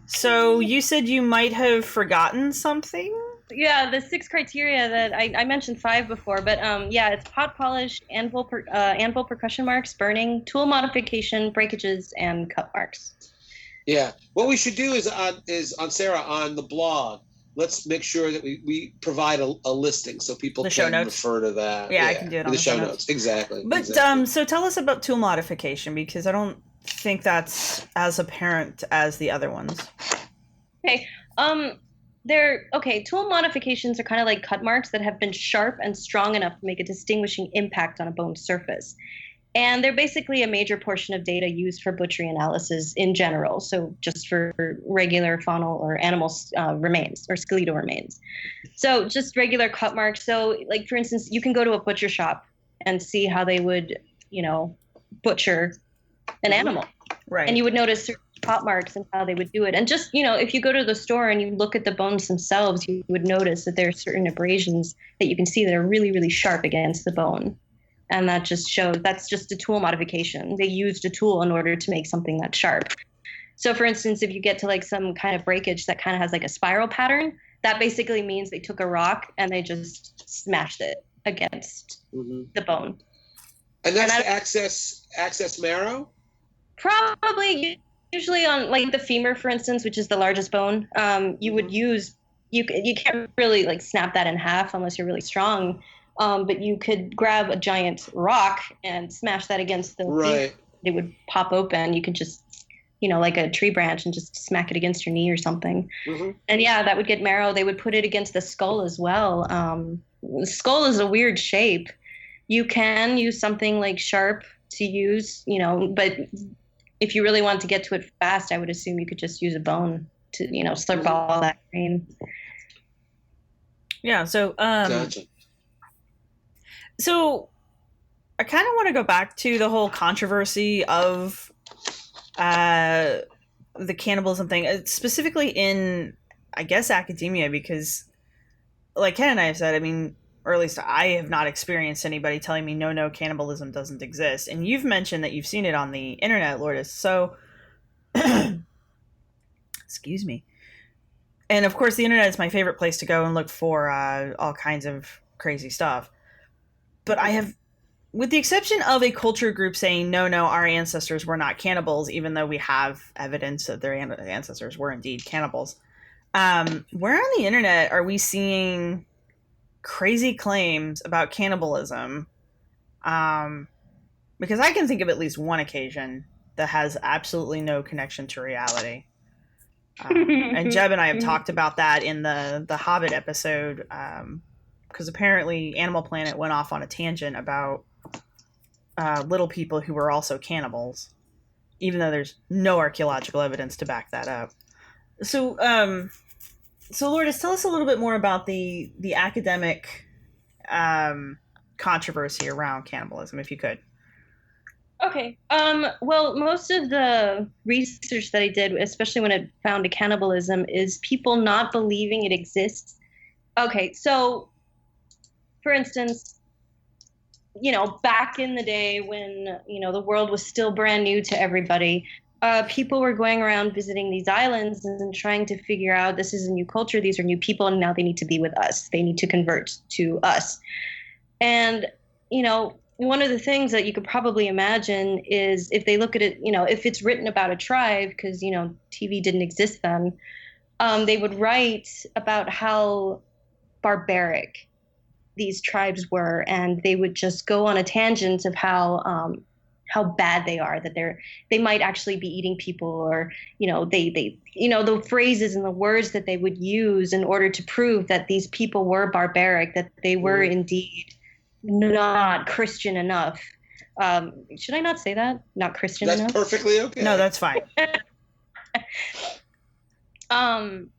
So you said you might have forgotten something? Yeah, the 6 criteria that I mentioned 5 before, but it's pot polish, anvil percussion marks, burning, tool modification, breakages, and cut marks. Yeah, what we should do is on Sarah on the blog. Let's make sure that we provide a listing so people can refer to that. Yeah, I can do it on the show notes. Exactly. But exactly. So tell us about tool modification, because I don't think that's as apparent as the other ones. Okay. Tool modifications are kind of like cut marks that have been sharp and strong enough to make a distinguishing impact on a bone surface. And they're basically a major portion of data used for butchery analysis in general. So just for regular faunal or animal remains or skeletal remains. So just regular cut marks. So like, for instance, you can go to a butcher shop and see how they would, butcher an animal. Right. And you would notice certain cut marks and how they would do it. And just, if you go to the store and you look at the bones themselves, you would notice that there are certain abrasions that you can see that are really, really sharp against the bone. And that just shows that's just a tool modification. They used a tool in order to make something that's sharp. So for instance, if you get to like some kind of breakage that kind of has like a spiral pattern, that basically means they took a rock and they just smashed it against the bone. And that's to access marrow? Probably, usually on like the femur, for instance, which is the largest bone, you would use, you can't really like snap that in half unless you're really strong. But you could grab a giant rock and smash that against the right. It would pop open. You could just, like a tree branch and just smack it against your knee or something. Mm-hmm. And yeah, that would get marrow. They would put it against the skull as well. The skull is a weird shape. You can use something like sharp to use, but if you really want to get to it fast, I would assume you could just use a bone. slurp all that grain. Yeah. So, Gotcha. So I kind of want to go back to the whole controversy of the cannibalism thing, specifically in, I guess, academia, because like Ken and I have said, I mean, or at least I have not experienced anybody telling me, no, cannibalism doesn't exist. And you've mentioned that you've seen it on the internet, Lourdes. So, excuse me. And of course, the internet is my favorite place to go and look for all kinds of crazy stuff. But I have, with the exception of a culture group saying, no, our ancestors were not cannibals, even though we have evidence that their ancestors were indeed cannibals. Where on the internet are we seeing crazy claims about cannibalism? Because I can think of at least one occasion that has absolutely no connection to reality. And Jeb and I have talked about that in the Hobbit episode, because apparently Animal Planet went off on a tangent about little people who were also cannibals, even though there's no archaeological evidence to back that up. So, Lourdes, tell us a little bit more about the academic controversy around cannibalism, if you could. Okay. Well, most of the research that I did, especially when it found cannibalism, is people not believing it exists. Okay, so for instance, back in the day when, the world was still brand new to everybody, people were going around visiting these islands and trying to figure out, this is a new culture, these are new people, and now they need to be with us. They need to convert to us. And, one of the things that you could probably imagine is if they look at it, if it's written about a tribe, because, TV didn't exist then, they would write about how barbaric these tribes were, and they would just go on a tangent of how bad they are, that they might actually be eating people, or they the phrases and the words that they would use in order to prove that these people were barbaric, that they were indeed not Christian enough. Should I not say that? Not Christian enough? That's perfectly okay. No, that's fine. And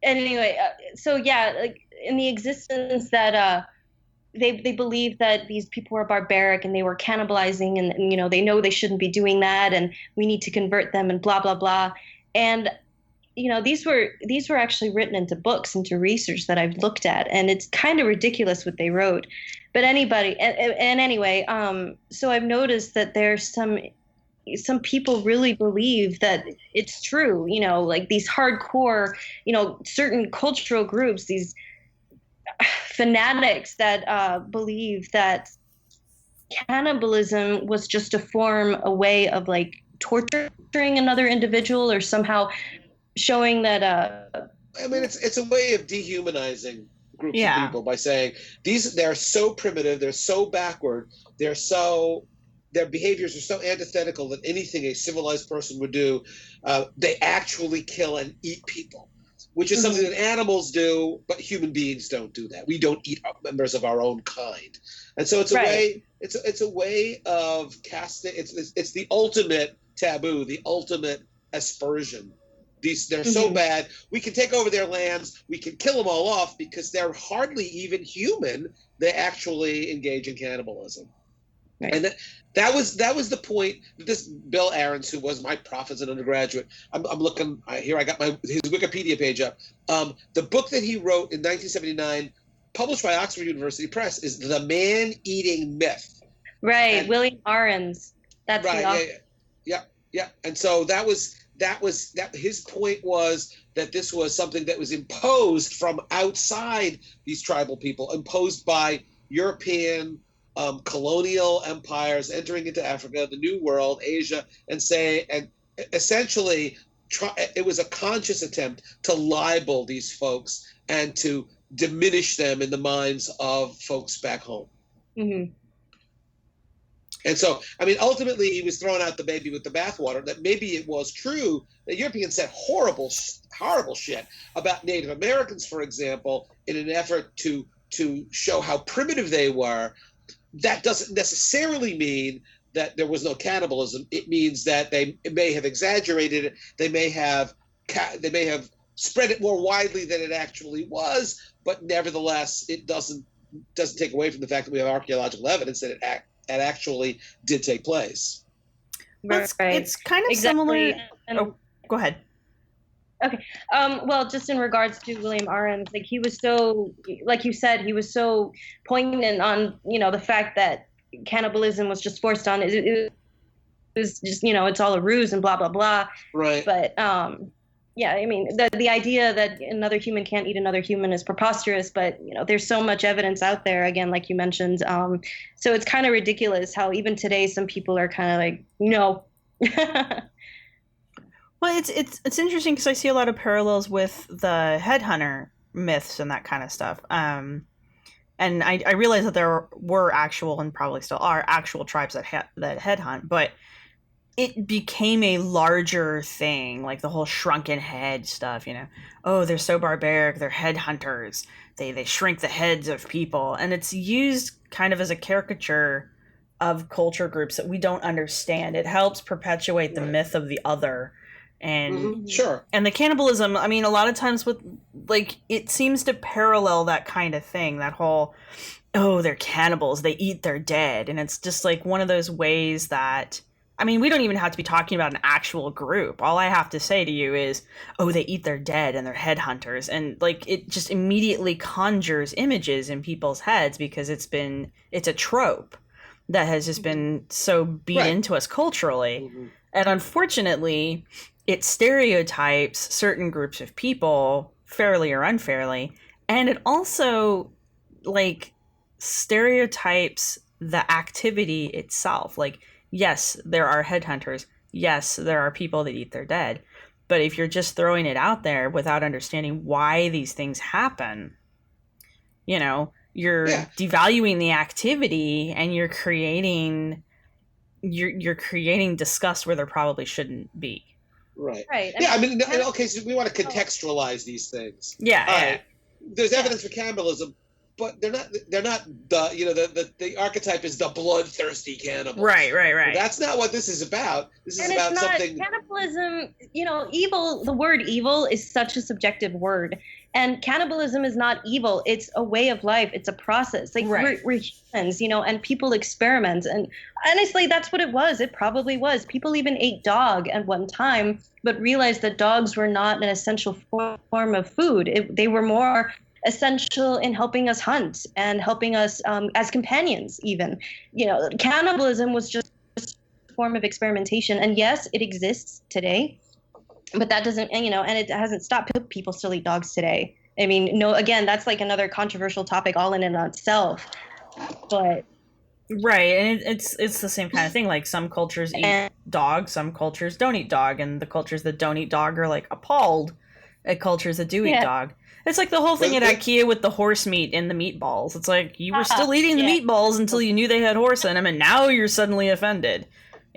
anyway, so yeah, like in the existence that they believe that these people were barbaric and they were cannibalizing, and they know they shouldn't be doing that, and we need to convert them, and blah blah blah. And these were actually written into books, into research that I've looked at, and it's kind of ridiculous what they wrote. But anyway, so I've noticed that there's some people really believe that it's true, like these hardcore, certain cultural groups, these fanatics that believe that cannibalism was just a way of like torturing another individual, or somehow showing that I mean, it's a way of dehumanizing groups of people by saying they're so primitive, they're so backward, their behaviors are so antithetical that anything a civilized person would do, they actually kill and eat people, which is something that animals do, but human beings don't do that. We don't eat members of our own kind, and so it's a way. It's a way of casting. It's the ultimate taboo, the ultimate aspersion. They're so bad. We can take over their lands. We can kill them all off because they're hardly even human. They actually engage in cannibalism. Right. And that was the point that this Bill Ahrens, who was my prof as an undergraduate, I'm looking here. I got his Wikipedia page up. The book that he wrote in 1979, published by Oxford University Press, is The Man-Eating Myth. Right, and, William Ahrens. That's right. Yeah. And so that was his point was that this was something that was imposed from outside these tribal people, imposed by European colonial empires entering into Africa, the New World, Asia, and essentially it was a conscious attempt to libel these folks and to diminish them in the minds of folks back home. Mm-hmm. And so, I mean, ultimately, he was throwing out the baby with the bathwater, that maybe it was true that Europeans said horrible shit about Native Americans, for example, in an effort to show how primitive they were. That doesn't necessarily mean that there was no cannibalism. It means that they may have exaggerated it. They may have spread it more widely than it actually was, but nevertheless, it doesn't take away from the fact that we have archaeological evidence that it actually did take place. Right. It's kind of similar. Oh, go ahead. Okay. Well, just in regards to William Ahrens, like he was so, like you said, he was so poignant on, the fact that cannibalism was just forced on. It was just, it's all a ruse and blah, blah, blah. Right. But, yeah, I mean, the idea that another human can't eat another human is preposterous, but, there's so much evidence out there, again, like you mentioned. So it's kind of ridiculous how even today some people are kind of like, no. Well, it's interesting because I see a lot of parallels with the headhunter myths and that kind of stuff. And I realize that there were actual, and probably still are, actual tribes that headhunt, but it became a larger thing, like the whole shrunken head stuff, Oh, they're so barbaric, they're headhunters. They shrink the heads of people. And it's used kind of as a caricature of culture groups that we don't understand. It helps perpetuate the myth of the other. And sure. And the cannibalism, I mean, a lot of times with, like, it seems to parallel that kind of thing, that whole, oh, they're cannibals, they eat their dead. And it's just like one of those ways that, I mean, we don't even have to be talking about an actual group. All I have to say to you is, oh, they eat their dead and they're headhunters. And like, it just immediately conjures images in people's heads because it's a trope that has just been so beat into us culturally. And unfortunately, it stereotypes certain groups of people fairly or unfairly. And it also like stereotypes the activity itself. Like, yes, there are headhunters. Yes, there are people that eat their dead. But if you're just throwing it out there without understanding why these things happen, you're devaluing the activity and you're creating disgust where there probably shouldn't be. Right. Right. I mean, in all cases, we want to contextualize these things. Yeah. Right. There's evidence for cannibalism, but they're not the archetype is the bloodthirsty cannibal. Right. That's not what this is about. This is about something. Cannibalism, evil, the word evil is such a subjective word. And cannibalism is not evil. It's a way of life. It's a process. Like we're humans, and people experiment. And honestly, that's what it was. It probably was. People even ate dog at one time, but realized that dogs were not an essential form of food. They were more essential in helping us hunt and helping us as companions even. Cannibalism was just a form of experimentation. And yes, it exists today. But that doesn't, and it hasn't stopped. People still eat dogs today. I mean, again, that's like another controversial topic all in and of itself. But right, and it's the same kind of thing. Like some cultures eat dog, some cultures don't eat dog, and the cultures that don't eat dog are like appalled at cultures that do eat dog. It's like the whole thing at IKEA with the horse meat and the meatballs. It's like you were still eating the meatballs until you knew they had horse in them, and now you're suddenly offended.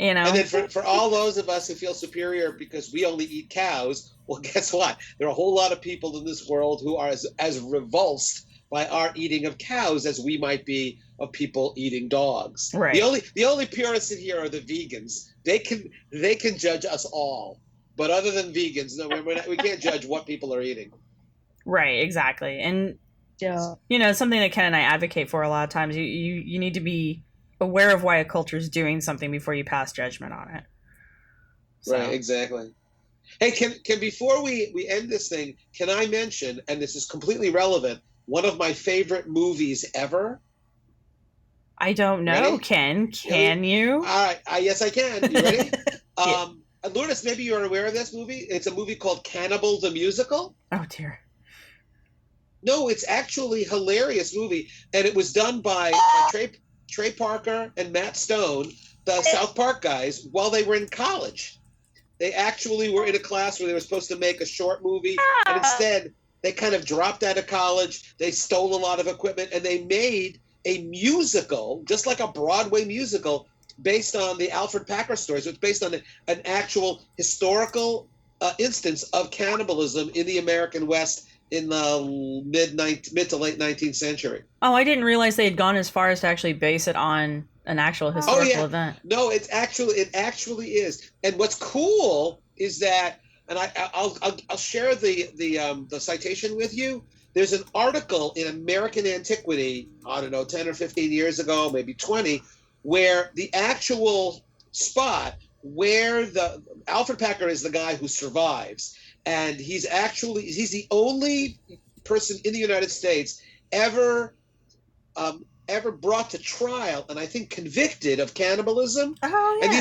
And then for all those of us who feel superior because we only eat cows, well, guess what? There are a whole lot of people in this world who are as revulsed by our eating of cows as we might be of people eating dogs. Right. The only purists in here are the vegans. They can judge us all, but other than vegans, no, we can't judge what people are eating. Right. Exactly. And something that Ken and I advocate for a lot of times. You need to be aware of why a culture is doing something before you pass judgment on it. So. Right, exactly. Hey, can before we end this thing, can I mention, and this is completely relevant, one of my favorite movies ever? I don't know, ready? Ken. Can you? All right. Yes, I can. You ready? Lourdes, maybe you're aware of this movie. It's a movie called Cannibal the Musical. Oh, dear. No, it's actually a hilarious movie, and it was done by Trey Parker and Matt Stone, the South Park guys, while they were in college. They actually were in a class where they were supposed to make a short movie, and instead they kind of dropped out of college. They stole a lot of equipment, and they made a musical, just like a Broadway musical, based on the Alfred Packer stories. So it's based on an actual historical instance of cannibalism in the American West in the mid to late 19th century. Oh, I didn't realize they had gone as far as to actually base it on an actual historical event. No, it actually is. And what's cool is that, and I'll share the citation with you. There's an article in American Antiquity, I don't know, 10 or 15 years ago, maybe 20, where the actual spot where Alfred Packer is the guy who survives, and he's the only person in the United States ever brought to trial and I think convicted of cannibalism. Oh, yeah. And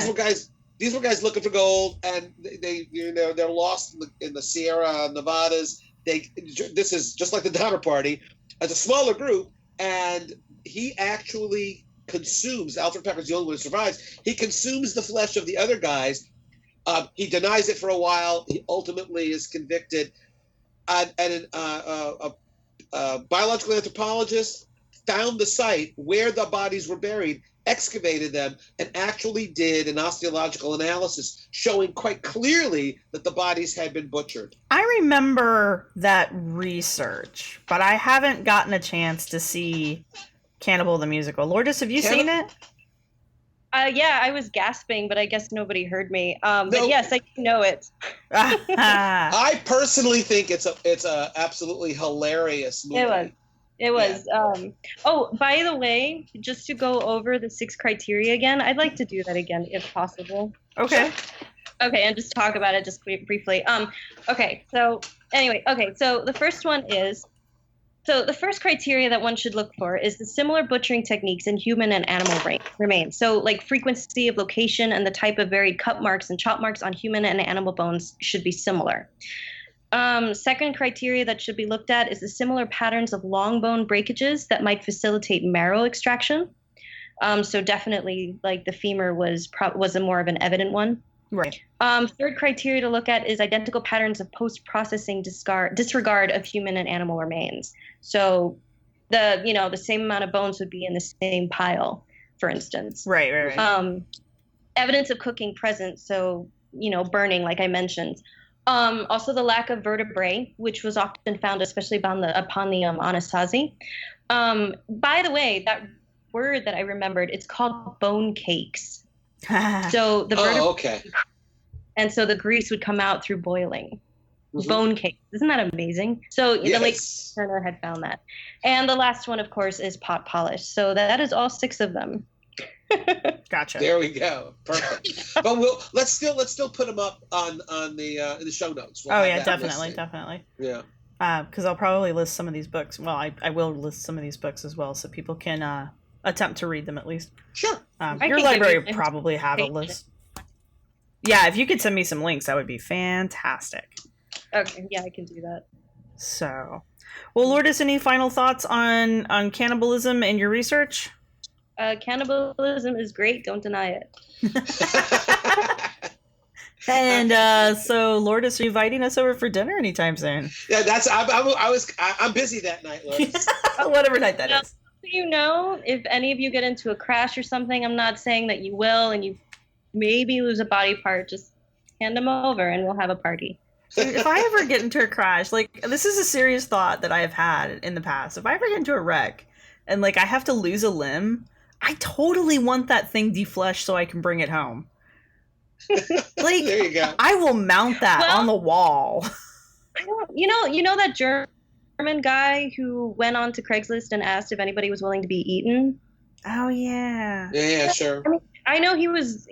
these were guys looking for gold, and they're lost in the Sierra Nevadas. This is just like the Donner Party, as a smaller group, and he actually consumes. Alfred Packer's the only one who survives. He consumes the flesh of the other guys. He denies it for a while. He ultimately is convicted, and a biological anthropologist found the site where the bodies were buried, excavated them, and actually did an osteological analysis showing quite clearly that the bodies had been butchered. I remember that research, but I haven't gotten a chance to see Cannibal the Musical. Lourdes, have you seen it? Yeah, I was gasping, but I guess nobody heard me. But yes, I know it. I personally think it's a absolutely hilarious movie. It was. Yeah. Oh, by the way, just to go over the 6 criteria again, I'd like to do that again if possible. Okay. Okay, and just talk about it just briefly. Okay, so anyway, so the first one is, so the first criteria that one should look for is the similar butchering techniques in human and animal remains. So like frequency of location and the type of varied cut marks and chop marks on human and animal bones should be similar. Second criteria that should be looked at is the similar patterns of long bone breakages that might facilitate marrow extraction. So definitely, like the femur was a more of an evident one. Right. Third criteria to look at is identical patterns of post-processing disregard of human and animal remains. So the same amount of bones would be in the same pile, for instance. Right. Evidence of cooking present, so burning, like I mentioned. Also the lack of vertebrae, which was often found, especially upon the Anasazi. By the way, that word that I remembered, it's called bone cakes. So the vertebrae, okay. And so the grease would come out through boiling. Mm-hmm. Bone cakes. Isn't that amazing? So yes. The late Turner had found that. And the last one, of course, is pot polish. So that is all 6 of them. Gotcha. There we go. Perfect. But let's still put them up on the in the show notes. Definitely. Yeah. Because I'll probably list some of these books. Well, I will list some of these books as well, so people can attempt to read them at least. Sure. Your library would probably have a list. Yeah, if you could send me some links, that would be fantastic. Okay. Yeah, I can do that. So, well, Lourdes, any final thoughts on cannibalism and your research? Cannibalism is great. Don't deny it. And so, Lourdes, are you inviting us over for dinner anytime soon? Yeah, I'm busy that night, Lourdes. Whatever night that is. If any of you get into a crash or something, I'm not saying that you will, and you maybe lose a body part, just hand them over and we'll have a party. If I ever get into a crash, this is a serious thought that I have had in the past. If I ever get into a wreck and I have to lose a limb, I totally want that thing defleshed so I can bring it home. There you go. I will mount that on the wall. You know that German guy who went on to Craigslist and asked if anybody was willing to be eaten? Oh yeah. Yeah, sure. I know he was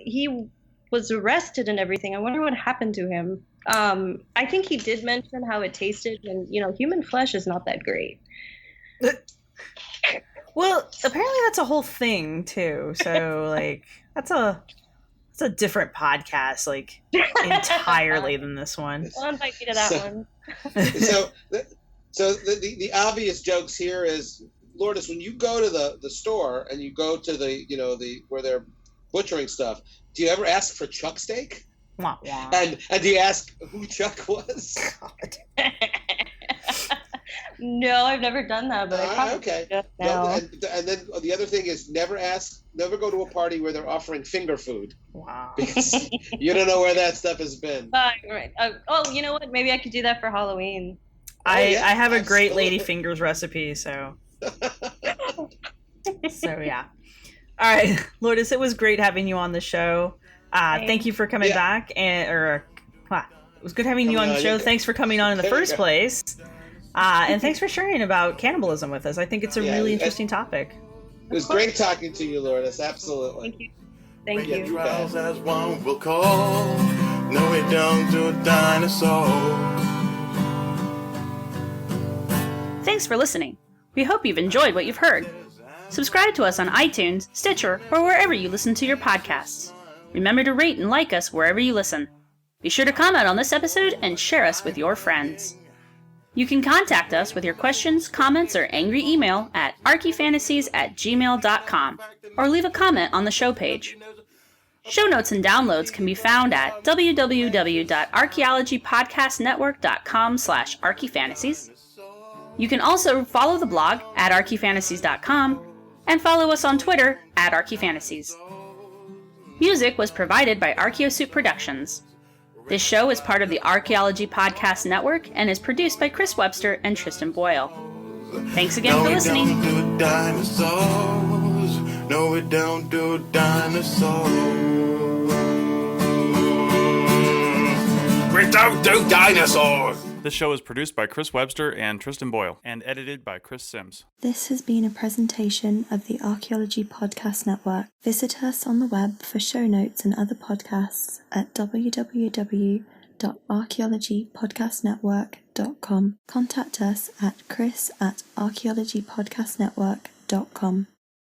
arrested and everything. I wonder what happened to him. I think he did mention how it tasted, and human flesh is not that great. Well, apparently that's a whole thing too. So that's a different podcast, entirely than this one. I'll invite you to that one. So the obvious jokes here is, Lourdes, when you go to the store and you go to the where they're butchering stuff, do you ever ask for chuck steak? Wah, wah. And do you ask who Chuck was? No, I've never done that, but I probably okay. now. And then the other thing is never go to a party where they're offering finger food. Wow. Because you don't know where that stuff has been. Right. You know what? Maybe I could do that for Halloween. I have a great lady fingers recipe, so. So yeah. All right, Lourdes, it was great having you on the show. Thank you for coming back, it was good having you on the show. Thanks for coming on in the first place, and thanks for sharing about cannibalism with us. I think it's a really interesting topic. It was great talking to you, Lourdes. Absolutely. Thank you. Trials as one will call. No, we don't do dinosaurs. Thanks for listening. We hope you've enjoyed what you've heard. Subscribe to us on iTunes, Stitcher, or wherever you listen to your podcasts. Remember to rate and like us wherever you listen. Be sure to comment on this episode and share us with your friends. You can contact us with your questions, comments, or angry email at archifantasies@gmail.com or leave a comment on the show page. Show notes and downloads can be found at www.archaeologypodcastnetwork.com/archifantasies. You can also follow the blog at archifantasies.com and follow us on Twitter at archifantasies. Music was provided by Archaeosuit Productions. This show is part of the Archaeology Podcast Network and is produced by Chris Webster and Tristan Boyle. Thanks again for listening. No, we don't do dinosaurs. No, we don't do dinosaurs. We don't do dinosaurs. This show is produced by Chris Webster and Tristan Boyle and edited by Chris Sims. This has been a presentation of the Archaeology Podcast Network. Visit us on the web for show notes and other podcasts at www.archaeologypodcastnetwork.com. Contact us at chris@archaeologypodcastnetwork.com.